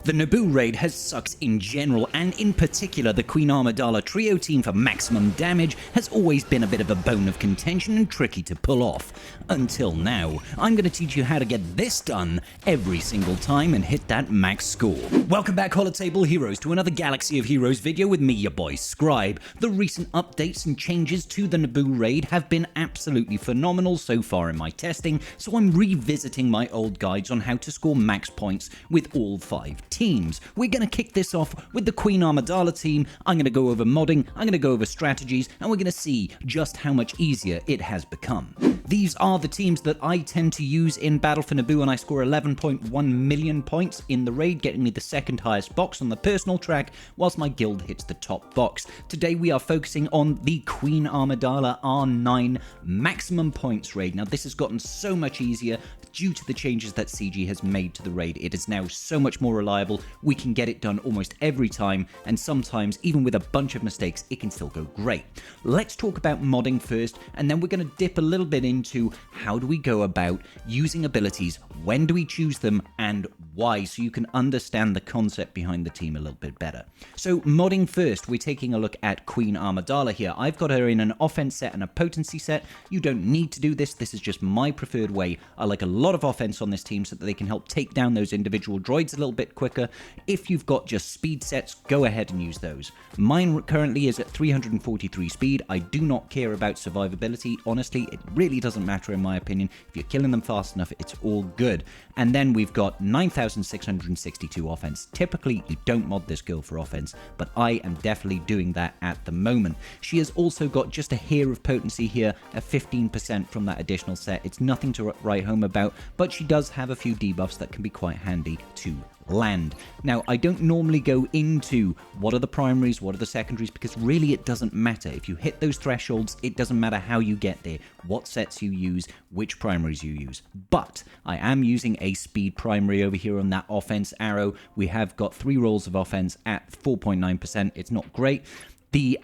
The Naboo raid has sucked in general, and in particular the Queen Amidala trio team for maximum damage has always been a bit of a bone of contention and tricky to pull off. Until now. I'm going to teach you how to get this done every single time and hit that max score. Welcome back, Holotable Heroes, to another Galaxy of Heroes video with me, your boy Scribe. The recent updates and changes to the Naboo raid have been absolutely phenomenal so far in my testing, so I'm revisiting my old guides on how to score max points with all 5 teams. We're going to kick this off with the Queen Amidala team. I'm going to go over modding, I'm going to go over strategies, and we're going to see just how much easier it has become. These are the teams that I tend to use in Battle for Naboo, and I score 11.1 million points in the raid, getting me the second highest box on the personal track, whilst my guild hits the top box. Today we are focusing on the Queen Amidala R9 maximum points raid. Now this has gotten so much easier due to the changes that CG has made to the raid. It is now so much more reliable. We can get it done almost every time, and sometimes even with a bunch of mistakes it can still go great. Let's talk about modding first, and then we're going to dip a little bit into how do we go about using abilities, when do we choose them, and why, so you can understand the concept behind the team a little bit better. So modding first, we're taking a look at Queen Amidala here. I've got her in an offense set and a potency set. You don't need to do this. This is just my preferred way. I like a lot of offense on this team so that they can help take down those individual droids a little bit quicker. If you've got just speed sets, go ahead and use those. Mine currently is at 343 speed. I do not care about survivability. Honestly, it really doesn't matter in my opinion. If you're killing them fast enough, it's all good. And then we've got 9,662 offense. Typically, you don't mod this girl for offense, but I am definitely doing that at the moment. She has also got just a hair of potency here, a 15% from that additional set. It's nothing to write home about, but she does have a few debuffs that can be quite handy to land. Now, I don't normally go into what are the primaries, what are the secondaries, because really it doesn't matter. If you hit those thresholds, it doesn't matter how you get there, what sets you use, which primaries you use. But I am using a speed primary over here on that offense arrow. We have got 3 rolls of offense at 4.9%. It's not great. The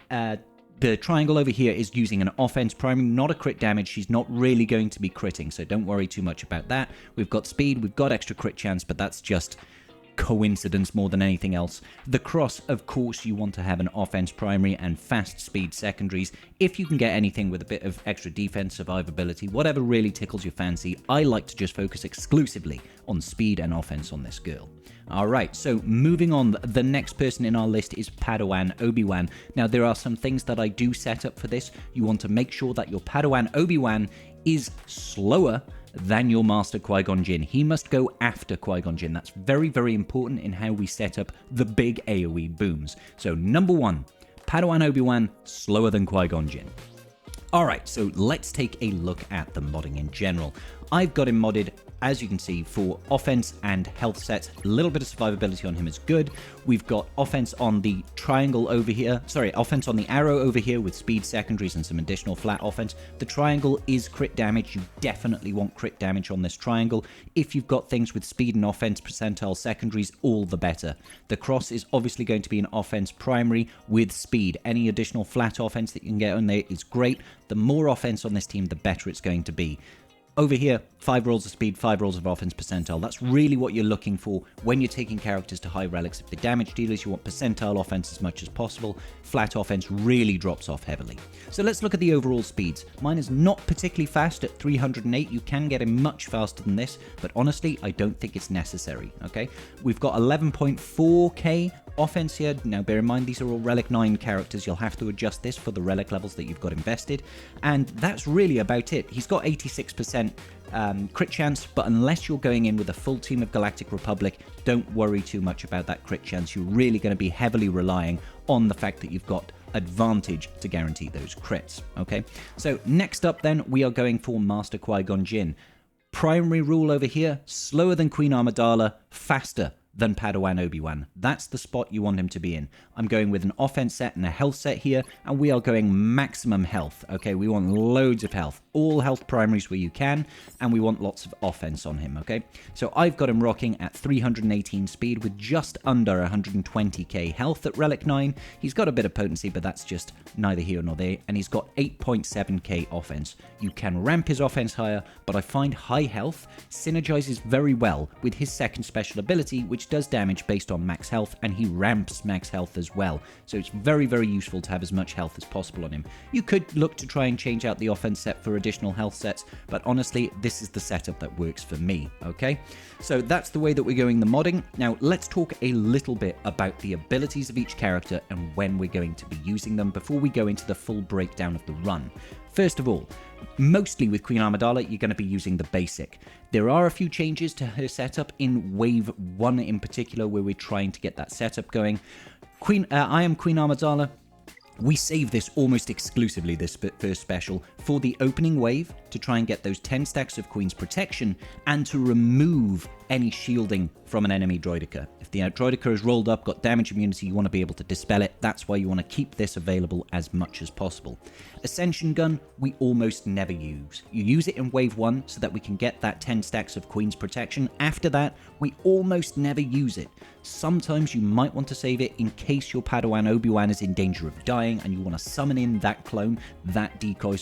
triangle over here is using an offense primary, not a crit damage. She's not really going to be critting, so don't worry too much about that. We've got speed, we've got extra crit chance, but that's just coincidence more than anything else. The cross, of course, you want to have an offense primary and fast speed secondaries. If you can get anything with a bit of extra defense, survivability, whatever really tickles your fancy, I like to just focus exclusively on speed and offense on this girl. Alright, so moving on, the next person in our list is Padawan Obi-Wan. Now there are some things that I do set up for this. You want to make sure that your Padawan Obi-Wan is slower than your Master Qui-Gon Jinn. He must go after Qui-Gon Jinn. That's very, very important in how we set up the big AoE booms. So number 1, Padawan Obi-Wan slower than Qui-Gon Jinn. Alright, so let's take a look at the modding in general. I've got him modded, as you can see, for offense and health sets. A little bit of survivability on him is good. We've got offense on the triangle over here. Sorry, offense on the arrow over here with speed secondaries and some additional flat offense. The triangle is crit damage. You definitely want crit damage on this triangle. If you've got things with speed and offense percentile secondaries, all the better. The cross is obviously going to be an offense primary with speed. Any additional flat offense that you can get on there is great. The more offense on this team, the better it's going to be. Over here, 5 rolls of speed, 5 rolls of offense percentile. That's really what you're looking for when you're taking characters to high relics. If the damage dealers, you want percentile offense as much as possible. Flat offense really drops off heavily. So let's look at the overall speeds. Mine is not particularly fast at 308. You can get him much faster than this, but honestly, I don't think it's necessary, okay? We've got 11.4k offense here. Now bear in mind, these are all Relic 9 characters. You'll have to adjust this for the relic levels that you've got invested. And that's really about it. He's got 86% crit chance, but unless you're going in with a full team of Galactic Republic, don't worry too much about that crit chance. You're really going to be heavily relying on the fact that you've got advantage to guarantee those crits, okay? So next up then, we are going for Master Qui-Gon Jinn. Primary rule over here, slower than Queen Amidala, faster than Padawan Obi-Wan. That's the spot you want him to be in. I'm going with an offense set and a health set here, and we are going maximum health, okay? We want loads of health. All health primaries where you can, and we want lots of offense on him, okay? So I've got him rocking at 318 speed with just under 120k health at Relic 9. He's got a bit of potency, but that's just neither here nor there, and he's got 8.7k offense. You can ramp his offense higher, but I find high health synergizes very well with his second special ability, which which does damage based on max health, and he ramps max health as well. So it's very, very useful to have as much health as possible on him. You could look to try and change out the offense set for additional health sets, but honestly, this is the setup that works for me, okay? So that's the way that we're going the modding. Now, let's talk a little bit about the abilities of each character and when we're going to be using them before we go into the full breakdown of the run. First of all, mostly with Queen Amidala, you're going to be using the basic. There are a few changes to her setup in Wave 1 in particular, where we're trying to get that setup going. I am Queen Amidala. We save this almost exclusively, this first special, for the opening wave to try and get those 10 stacks of Queen's Protection and to remove any shielding from an enemy Droidica. If the Droidica is rolled up, got damage immunity, you want to be able to dispel it. That's why you want to keep this available as much as possible. Ascension Gun, we almost never use. You use it in Wave 1 so that we can get that 10 stacks of Queen's Protection. After that, we almost never use it. Sometimes you might want to save it in case your Padawan Obi-Wan is in danger of dying and you want to summon in that clone, that decoy,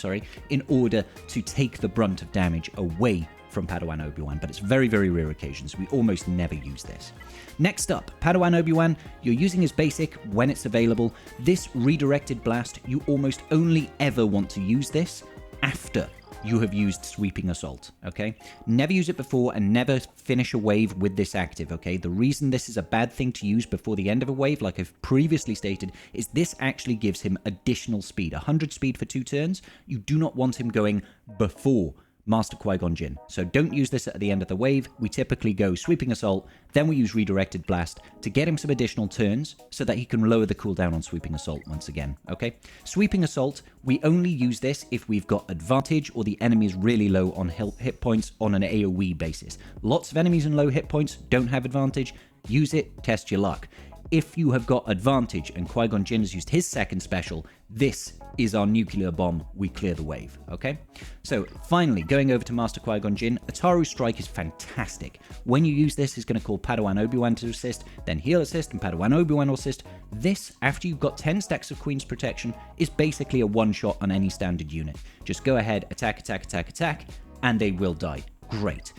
in order to take the brunt of damage away from Padawan Obi-Wan, but it's very, very rare occasions. We almost never use this. Next up, Padawan Obi-Wan, you're using his basic when it's available. This redirected blast, you almost only ever want to use this after you have used Sweeping Assault, okay? Never use it before and never finish a wave with this active, okay? The reason this is a bad thing to use before the end of a wave, like I've previously stated, is this actually gives him additional speed. 100 speed for 2 turns. You do not want him going before Master Qui-Gon Jinn. So don't use this at the end of the wave. We typically go Sweeping Assault, then we use Redirected Blast to get him some additional turns so that he can lower the cooldown on Sweeping Assault once again, okay? Sweeping Assault, we only use this if we've got advantage or the enemy is really low on hit points on an AoE basis. Lots of enemies in low hit points don't have advantage. Use it, test your luck. If you have got advantage and Qui-Gon Jinn has used his second special, this is our nuclear bomb. We clear the wave, okay? So finally, going over to Master Qui-Gon Jinn, Ataru Strike is fantastic. When you use this, it's going to call Padawan Obi-Wan to assist, then he'll assist and Padawan Obi-Wan will assist. This, after you've got 10 stacks of Queen's Protection, is basically a one-shot on any standard unit. Just go ahead, attack, attack, attack, attack, and they will die. Great.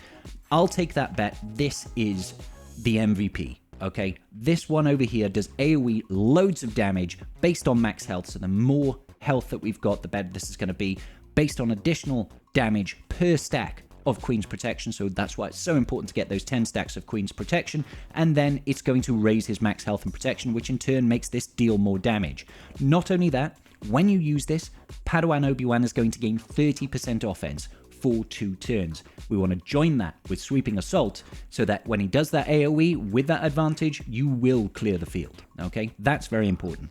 I'll take that bet. This is the MVP. Okay, this one over here does AoE loads of damage based on max health, so the more health that we've got, the better this is going to be, based on additional damage per stack of Queen's Protection, so that's why it's so important to get those 10 stacks of Queen's Protection, and then it's going to raise his max health and protection, which in turn makes this deal more damage. Not only that, when you use this, Padawan Obi-Wan is going to gain 30% offense for 2 turns. We want to join that with Sweeping Assault so that when he does that AoE with that advantage, you will clear the field, okay? That's very important.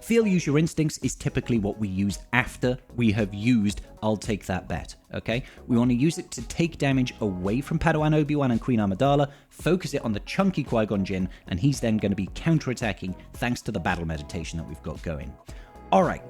Feel Use Your Instincts is typically what we use after we have used I'll Take That Bet, okay? We want to use it to take damage away from Padawan Obi-Wan and Queen Amidala, focus it on the chunky Qui-Gon Jinn, and he's then going to be counterattacking thanks to the battle meditation that we've got going. Alright,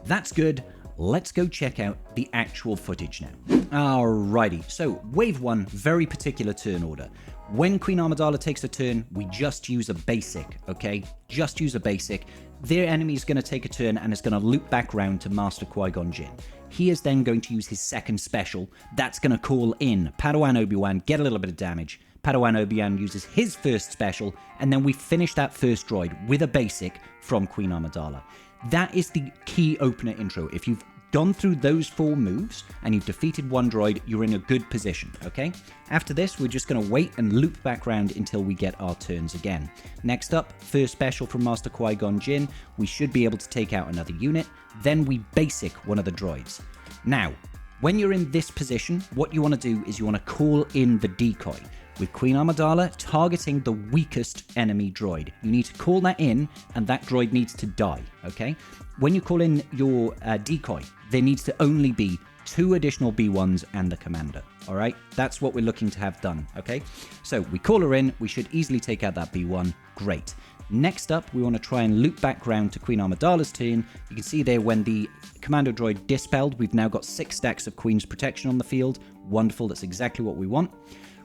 that's good. Let's go check out the actual footage now. Alrighty, so Wave 1, very particular turn order. When Queen Amidala takes a turn, we just use a basic, okay? Just use a basic. Their enemy is going to take a turn and is going to loop back round to Master Qui-Gon Jinn. He is then going to use his second special. That's going to call in Padawan Obi-Wan, get a little bit of damage. Padawan Obi-Wan uses his first special, and then we finish that first droid with a basic from Queen Amidala. That is the key opener intro. If you've gone through those 4 moves and you've defeated one droid, you're in a good position, okay? After this, we're just going to wait and loop back around until we get our turns again. Next up, first special from Master Qui-Gon Jinn. We should be able to take out another unit. Then we basic one of the droids. Now, when you're in this position, what you want to do is you want to call in the decoy. With Queen Amidala targeting the weakest enemy droid. You need to call that in, and that droid needs to die, okay? When you call in your decoy, there needs to only be 2 additional B1s and the commander, all right? That's what we're looking to have done, okay? So we call her in, we should easily take out that B1, great. Next up, we want to try and loop back round to Queen Amidala's turn. You can see there when the commando droid dispelled, we've now got 6 stacks of Queen's Protection on the field. Wonderful, that's exactly what we want.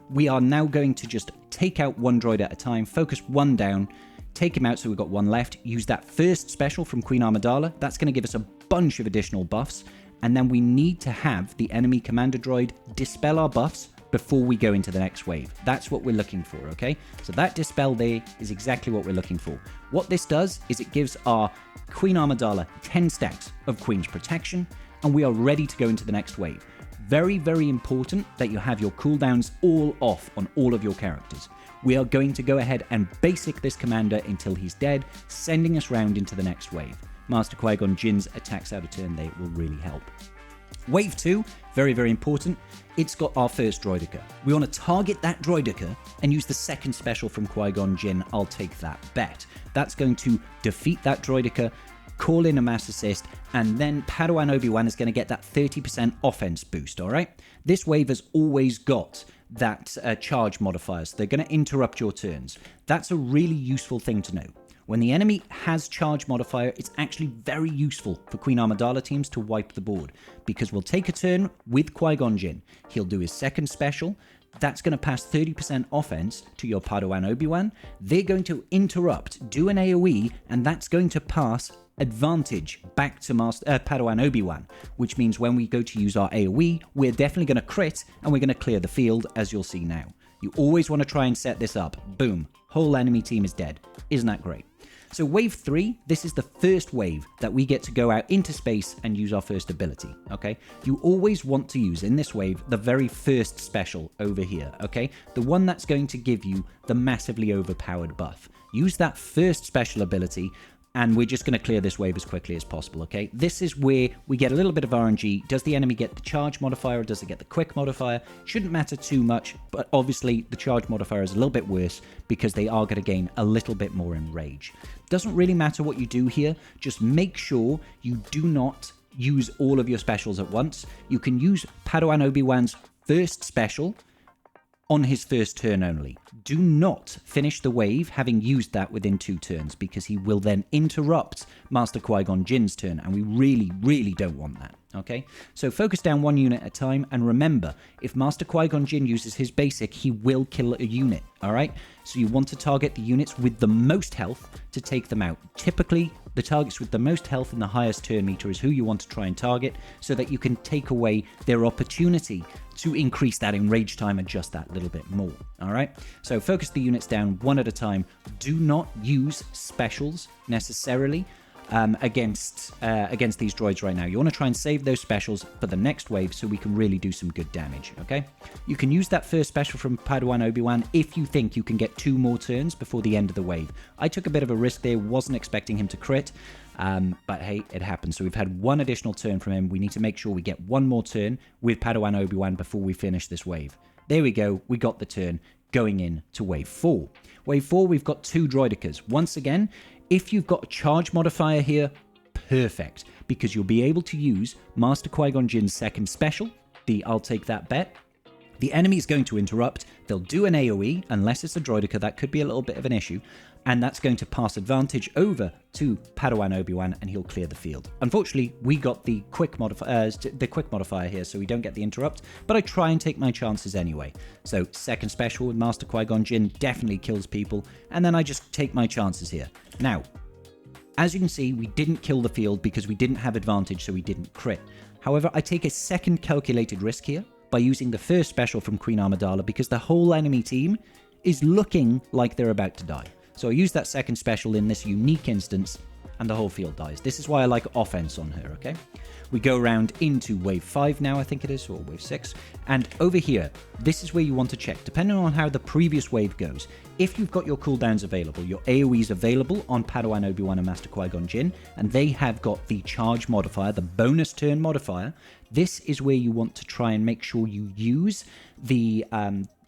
We are now going to just take out one droid at a time, focus one down, take him out so we've got one left, use that first special from Queen Amidala. That's going to give us a bunch of additional buffs, and then we need to have the enemy commander droid dispel our buffs, before we go into the next wave. That's what we're looking for, okay? So that dispel there is exactly what we're looking for. What this does is it gives our Queen Amidala 10 stacks of Queen's Protection, and we are ready to go into the next wave. Very, very important that you have your cooldowns all off on all of your characters. We are going to go ahead and basic this commander until he's dead, sending us round into the next wave. Master Qui-Gon Jinn's attacks out of turn there will really help. Wave 2, very, very important. It's got our first Droideka. We want to target that Droideka and use the second special from Qui-Gon Jinn, I'll take that bet. That's going to defeat that Droideka, call in a mass assist, and then Padawan Obi-Wan is going to get that 30% offense boost, alright? This wave has always got that charge modifier, so they're going to interrupt your turns. That's a really useful thing to know. When the enemy has charge modifier, it's actually very useful for Queen Amidala teams to wipe the board, because we'll take a turn with Qui-Gon Jinn. He'll do his second special. That's going to pass 30% offense to your Padawan Obi-Wan. They're going to interrupt, do an AoE, and that's going to pass advantage back to Padawan Obi-Wan, which means when we go to use our AoE, we're definitely going to crit, and we're going to clear the field, as you'll see now. You always want to try and set this up. Boom. Whole enemy team is dead. Isn't that great? So wave 3, this is the first wave that we get to go out into space and use our first ability, okay? You always want to use, in this wave, the very first special over here, okay? The one that's going to give you the massively overpowered buff. Use that first special ability, and we're just going to clear this wave as quickly as possible, okay? This is where we get a little bit of RNG. Does the enemy get the charge modifier, or does it get the quick modifier? Shouldn't matter too much, but obviously the charge modifier is a little bit worse because they are going to gain a little bit more in rage. Doesn't really matter what you do here. Just make sure you do not use all of your specials at once. You can use Padawan Obi-Wan's first special on his first turn only. Do not finish the wave having used that within 2 turns, because he will then interrupt Master Qui-Gon Jinn's turn, and we really, really don't want that, okay? So focus down 1 unit at a time, and remember, if Master Qui-Gon Jinn uses his basic, he will kill a unit, alright? So you want to target the units with the most health to take them out. Typically, the targets with the most health and the highest turn meter is who you want to try and target, so that you can take away their opportunity to increase that enrage time and just that little bit more, alright? So focus the units down 1 at a time. Do not use specials necessarily against these droids right now. You want to try and save those specials for the next wave so we can really do some good damage, okay? You can use that first special from Padawan Obi-Wan if you think you can get 2 more turns before the end of the wave. I took a bit of a risk there, wasn't expecting him to crit, but hey, it happened. So we've had 1 additional turn from him. We need to make sure we get 1 more turn with Padawan Obi-Wan before we finish this wave. There we go, we got the turn going in to wave 4. Wave 4, we've got 2 droidekas. Once again, if you've got a charge modifier here, perfect, because you'll be able to use Master Qui-Gon Jinn's second special, the I'll take that bet. The enemy is going to interrupt, they'll do an AoE, unless it's a droideka, that could be a little bit of an issue, and that's going to pass advantage over to Padawan Obi-Wan, and he'll clear the field. Unfortunately, we got the quick modifier here, so we don't get the interrupt, but I try and take my chances anyway. So second special with Master Qui-Gon Jinn definitely kills people, and then I just take my chances here. Now, as you can see, we didn't kill the field because we didn't have advantage, so we didn't crit. However, I take a second calculated risk here by using the first special from Queen Amidala, because the whole enemy team is looking like they're about to die. So I use that second special in this unique instance, and the whole field dies. This is why I like offense on her, okay? We go around into wave 5 now, I think it is, or wave 6. And over here, this is where you want to check, depending on how the previous wave goes. If you've got your cooldowns available, your AoEs available on Padawan Obi-Wan and Master Qui-Gon Jinn, and they have got the charge modifier, the bonus turn modifier, this is where you want to try and make sure you use the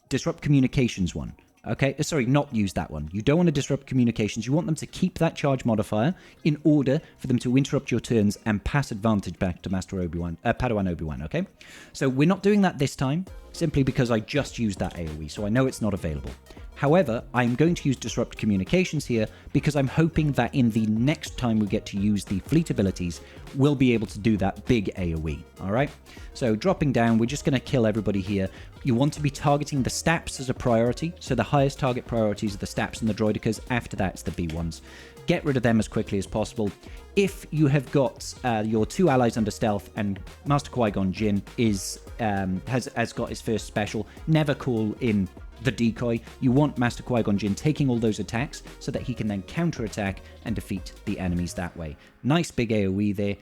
disrupt communications one. Okay, sorry, not use that one. You don't want to disrupt communications. You want them to keep that charge modifier in order for them to interrupt your turns and pass advantage back to Padawan Obi-Wan, okay? So we're not doing that this time, simply because I just used that AoE, so I know it's not available. However, I'm going to use Disrupt Communications here because I'm hoping that in the next time we get to use the fleet abilities, we'll be able to do that big AoE, alright? So dropping down, we're just going to kill everybody here. You want to be targeting the Staps as a priority, so the highest target priorities are the Staps and the Droidicas, after that it's the B1s. Get rid of them as quickly as possible. If you have got your 2 allies under stealth and Master Qui-Gon Jinn has got his first special, never call in the decoy. You want Master Qui-Gon Jinn taking all those attacks so that he can then counterattack and defeat the enemies that way. Nice big AoE there.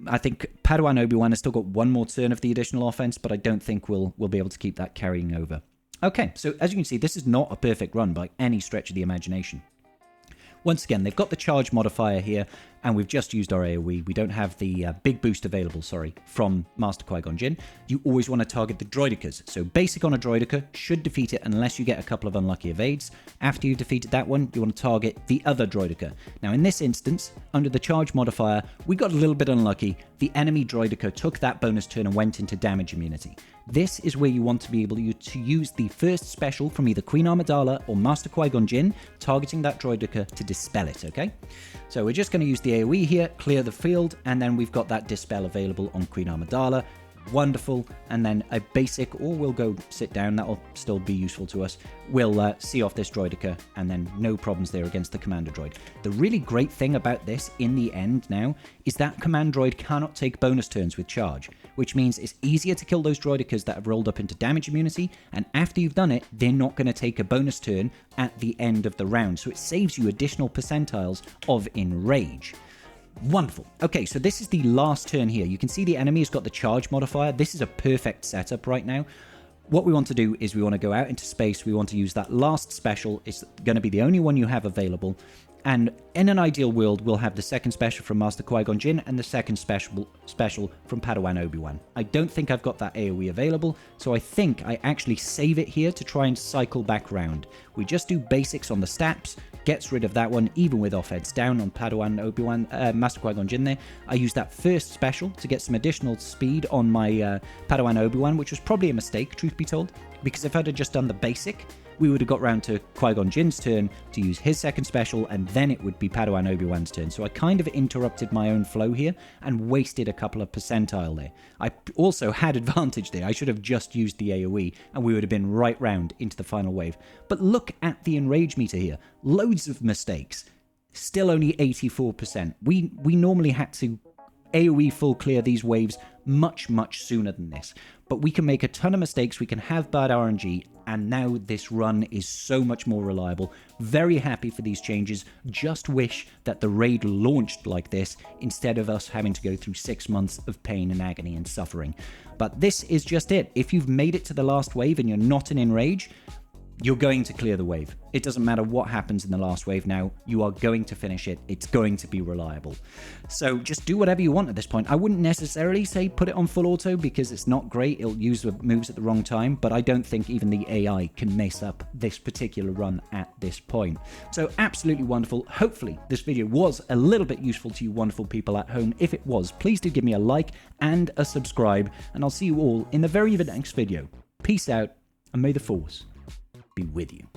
I think Padawan Obi-Wan has still got one more turn of the additional offense, but I don't think we'll be able to keep that carrying over. Okay, so as you can see, this is not a perfect run by any stretch of the imagination. Once again, they've got the charge modifier here, and we've just used our AoE. We don't have the big boost available, from Master Qui-Gon Jinn. You always want to target the Droidicas. So basic on a Droidica should defeat it unless you get a couple of unlucky evades. After you've defeated that one, you want to target the other Droidica. Now in this instance, under the charge modifier, we got a little bit unlucky. The enemy Droidica took that bonus turn and went into damage immunity. This is where you want to be able to use the first special from either Queen Amidala or Master Qui-Gon Jinn, targeting that Droidica to dispel it, okay? So we're just going to use the AoE here, clear the field, and then we've got that dispel available on Queen Amidala. Wonderful. And then a basic, or we'll go sit down, that'll still be useful to us. We'll see off this Droidica, and then no problems there against the Commander Droid. The really great thing about this, in the end now, is that Command Droid cannot take bonus turns with charge, which means it's easier to kill those Droidicas that have rolled up into damage immunity, and after you've done it, they're not going to take a bonus turn at the end of the round, so it saves you additional percentiles of Enrage. Wonderful. Okay, so this is the last turn here. You can see the enemy has got the charge modifier. This is a perfect setup right now. What we want to do is we want to go out into space. We want to use that last special. It's going to be the only one you have available. And in an ideal world, we'll have the second special from Master Qui-Gon Jinn and the second special from Padawan Obi-Wan. I don't think I've got that AoE available, so I think I actually save it here to try and cycle back round. We just do basics on the Staps, gets rid of that one, even with offense down on Padawan Obi-Wan, Master Qui-Gon Jinn there. I used that first special to get some additional speed on my Padawan Obi-Wan, which was probably a mistake, truth be told, because if I'd have just done the basic, we would have got round to Qui-Gon Jinn's turn to use his second special, and then it would be Padawan Obi-Wan's turn. So I kind of interrupted my own flow here and wasted a couple of percentile there. I also had advantage there. I should have just used the AoE, and we would have been right round into the final wave. But look at the Enrage meter here. Loads of mistakes. Still only 84%. We normally had to AoE full clear these waves much sooner than this. But we can make a ton of mistakes, we can have bad RNG, and now this run is so much more reliable. Very happy for these changes. Just wish that the raid launched like this instead of us having to go through 6 months of pain and agony and suffering. But this is just it. If you've made it to the last wave and you're not in Enrage, you're going to clear the wave. It doesn't matter what happens in the last wave now, you are going to finish it. It's going to be reliable. So just do whatever you want at this point. I wouldn't necessarily say put it on full auto because it's not great. It'll use the moves at the wrong time, but I don't think even the AI can mess up this particular run at this point. So absolutely wonderful. Hopefully this video was a little bit useful to you wonderful people at home. If it was, please do give me a like and a subscribe, and I'll see you all in the very next video. Peace out, and may the Force be with you.